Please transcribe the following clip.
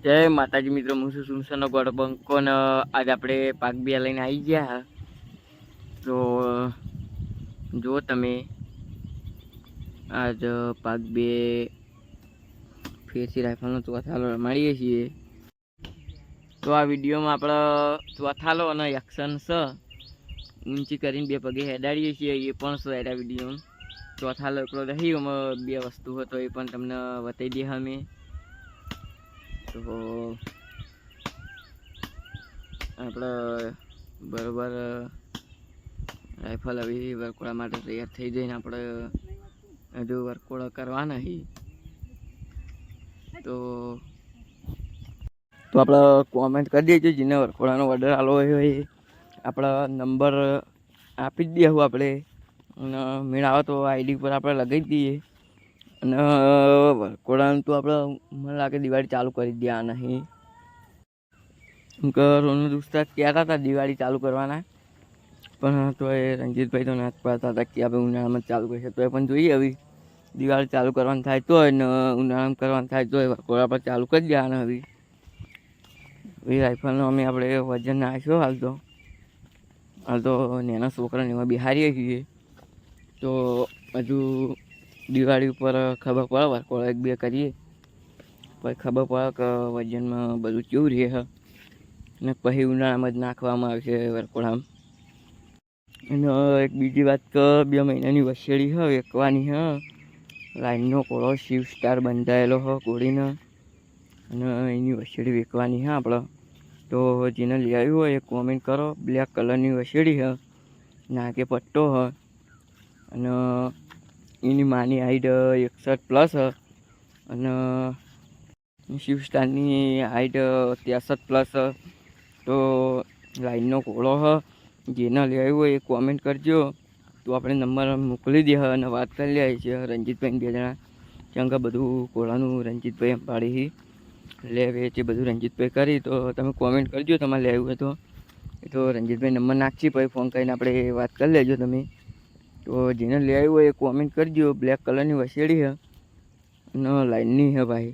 જય માતાજી મિત્રો, હું છું સુમસરનો ગોળ બંકો ને આજે આપણે પાક બે લઈને આવી ગયા. તો જો તમે આજ પાક બે ફેરથી રાઇફલનો ચોથાલો રમાડીએ છીએ. તો આ વિડીયોમાં આપણે ચોથાલો અને એક્શન છે ઊંચી કરીને બે પગે હેડાડીએ છીએ એ પણ છે આ વિડીયો. ચોથાલો એકલો રહી એમાં બે વસ્તુ હતો એ પણ તમને બતાવી દઈએ અમે. તો આપણે બરાબર રાઇફલ હવે વરકોળા માટે તૈયાર થઈ જઈને આપણે હજુ વરકોળા કરવાના છીએ. તો આપણે કોમેન્ટ કરી દેજો જેને વરકોળાનો ઓર્ડર આલો હોય એ આપણા નંબર આપી જ દઈએ આપણે, અને મેળ આવે તો આઈડી પર આપણે લગાવી દઈએ. અને વરકોળાનું તો આપણે મને લાગે દિવાળી ચાલુ કરી દે આ નહીં રોનુ દોસ્તાર કહેતા હતા દિવાળી ચાલુ કરવાના, પણ તો એ રંજીતભાઈ તો ના પાડતા હતા કે આપણે ઉનાળામાં ચાલુ કરશે. તો એ પણ જોઈએ હવે દિવાળી ચાલુ કરવાનું થાય તો હોય ને ઉનાળામાં કરવાનું થાય તો હોય વરકોળા પર ચાલુ કરી દેવાના. હવે એ રાઇફલનો અમે આપણે વજન નાખ્યો હાલ તો નાના છોકરાને એમાં બિહારીએ છીએ. તો હજુ દિવાળી ઉપર ખબર પડે વરકોળા એક બે કરીએ પછી ખબર પડે કે વજનમાં બધું કેવું રહે ને પછી ઉનાળામાં જ નાખવામાં આવશે વરકોળામાં. અને એક બીજી વાત કે 2 મહિનાની વસેડી વેકવાની લાઈનનો કોળો શિવ સ્ટાર બંધાયેલો કોળીને, અને એની વસેડી વેકવાની આપણે. તો જેને લઈ આવ્યું હોય એ કોમેન્ટ કરો. બ્લેક કલરની વસેડી નાકે પટ્ટો અને એની માની હાઈટ 61+ અને શિવ સ્ટારની હાઈટ 63+. તો લાઈનનો કોળો જેને લઈ આવ્યું હોય એ કોમેન્ટ કરજો. તો આપણે નંબર મોકલી દે અને વાત કરી લે છે રંજીતભાઈ 2 જણા ચંગા બધું કોળાનું રંજીતભાઈ એમ પાડી લે વેચે બધું રંજીતભાઈ કરી. તો તમે કોમેન્ટ કરજો તમારે લેવું હોય તો રંજીતભાઈ નંબર નાખી પછી ફોન કરીને આપણે વાત કરી લેજો તમે. તો જેને લઈ આવ્યું હોય એ કોમેન્ટ કરજો. બ્લેક કલરની વસેડી અને લાઈનની ભાઈ.